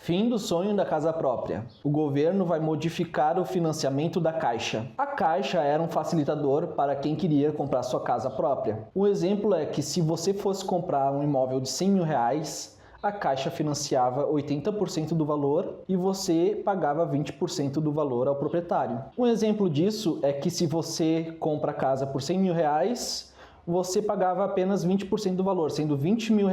Fim do sonho da casa própria. O governo vai modificar o financiamento da Caixa. A Caixa era um facilitador para quem queria comprar sua casa própria. Um exemplo é que se você fosse comprar um imóvel de R$100 mil, a Caixa financiava 80% do valor e você pagava 20% do valor ao proprietário. Um exemplo disso é que se você compra a casa por R$100 mil, você pagava apenas 20% do valor, sendo R$20 mil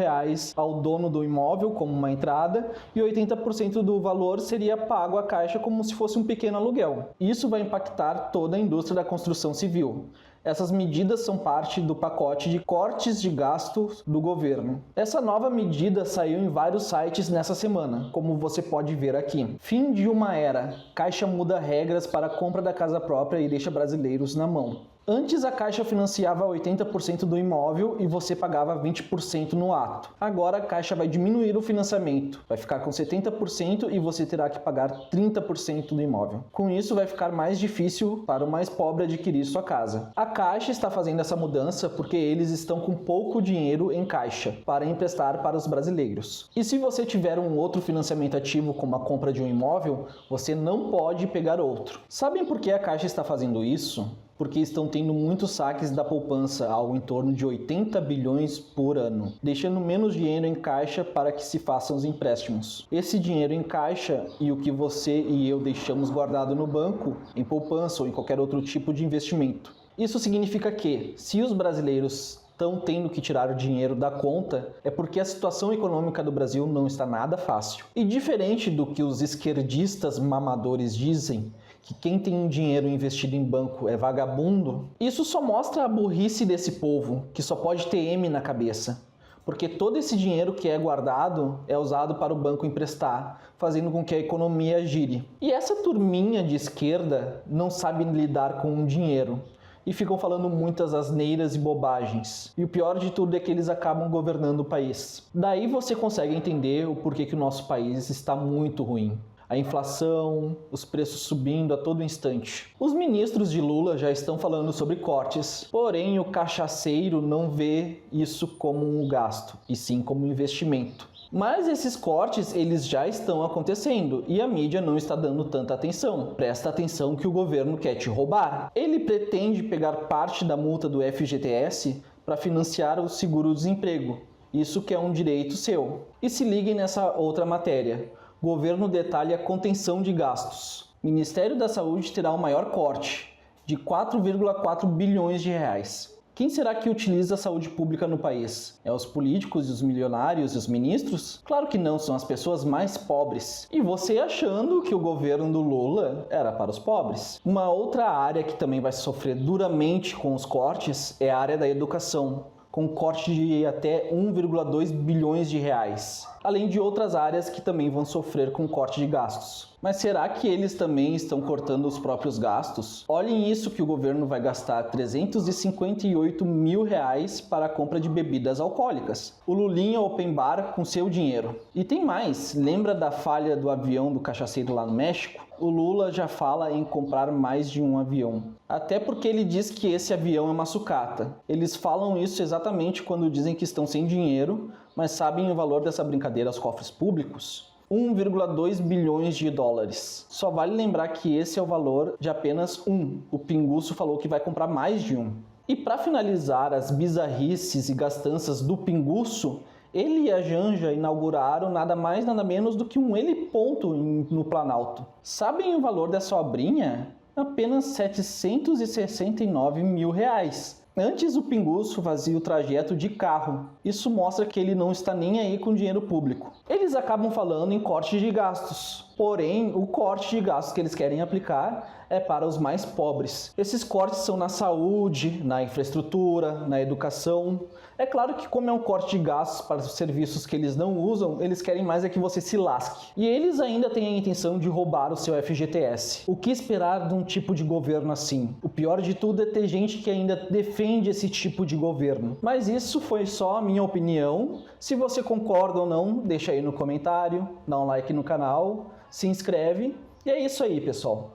ao dono do imóvel como uma entrada e 80% do valor seria pago à Caixa como se fosse um pequeno aluguel. Isso vai impactar toda a indústria da construção civil. Essas medidas são parte do pacote de cortes de gastos do governo. Essa nova medida saiu em vários sites nessa semana, como você pode ver aqui. Fim de uma era. Caixa muda regras para a compra da casa própria e deixa brasileiros na mão. Antes a Caixa financiava 80% do imóvel e você pagava 20% no ato. Agora a Caixa vai diminuir o financiamento, vai ficar com 70% e você terá que pagar 30% do imóvel. Com isso vai ficar mais difícil para o mais pobre adquirir sua casa. A Caixa está fazendo essa mudança porque eles estão com pouco dinheiro em caixa para emprestar para os brasileiros. E se você tiver um outro financiamento ativo como a compra de um imóvel, você não pode pegar outro. Sabem por que a Caixa está fazendo isso? Porque estão tendo muitos saques da poupança, algo em torno de 80 bilhões por ano, deixando menos dinheiro em caixa para que se façam os empréstimos. Esse dinheiro em caixa e o que você e eu deixamos guardado no banco, em poupança ou em qualquer outro tipo de investimento. Isso significa que, se os brasileiros estão tendo que tirar o dinheiro da conta, é porque a situação econômica do Brasil não está nada fácil. E diferente do que os esquerdistas mamadores dizem, que quem tem um dinheiro investido em banco é vagabundo, isso só mostra a burrice desse povo, que só pode ter M na cabeça. Porque todo esse dinheiro que é guardado é usado para o banco emprestar, fazendo com que a economia gire. E essa turminha de esquerda não sabe lidar com o dinheiro. E ficam falando muitas asneiras e bobagens. E o pior de tudo é que eles acabam governando o país. Daí você consegue entender o porquê que o nosso país está muito ruim. A inflação, os preços subindo a todo instante. Os ministros de Lula já estão falando sobre cortes, porém o cachaceiro não vê isso como um gasto, e sim como um investimento. Mas esses cortes, eles já estão acontecendo e a mídia não está dando tanta atenção. Presta atenção que o governo quer te roubar. Ele pretende pegar parte da multa do FGTS para financiar o seguro-desemprego. Isso que é um direito seu. E se liguem nessa outra matéria. Governo detalha contenção de gastos. Ministério da Saúde terá o maior corte, de 4,4 bilhões de reais. Quem será que utiliza a saúde pública no país? É os políticos e os milionários e os ministros? Claro que não, são as pessoas mais pobres. E você achando que o governo do Lula era para os pobres. Uma outra área que também vai sofrer duramente com os cortes é a área da educação, com corte de até 1,2 bilhões de reais. Além de outras áreas que também vão sofrer com corte de gastos. Mas será que eles também estão cortando os próprios gastos? Olhem isso que o governo vai gastar 358 mil reais para a compra de bebidas alcoólicas. O Lulinha Open Bar com seu dinheiro. E tem mais, lembra da falha do avião do cachaceiro lá no México? O Lula já fala em comprar mais de um avião. Até porque ele diz que esse avião é uma sucata. Eles falam isso exatamente quando dizem que estão sem dinheiro, mas sabem o valor dessa brincadeira aos cofres públicos? 1,2 bilhões de dólares. Só vale lembrar que esse é o valor de apenas um. O Pinguço falou que vai comprar mais de um. E para finalizar as bizarrices e gastanças do Pinguço, ele e a Janja inauguraram nada mais nada menos do que um heliponto no Planalto. Sabem o valor dessa obrinha? Apenas 769 mil reais. Antes o Pinguço fazia o trajeto de carro. Isso mostra que ele não está nem aí com dinheiro público. Eles acabam falando em corte de gastos. Porém, o corte de gastos que eles querem aplicar é para os mais pobres. Esses cortes são na saúde, na infraestrutura, na educação. É claro que como é um corte de gastos para os serviços que eles não usam, eles querem mais é que você se lasque. E eles ainda têm a intenção de roubar o seu FGTS. O que esperar de um tipo de governo assim? O pior de tudo é ter gente que ainda defende esse tipo de governo. Mas isso foi só a minha opinião. Se você concorda ou não, deixa aí no comentário, dá um like no canal, se inscreve. E é isso aí, pessoal.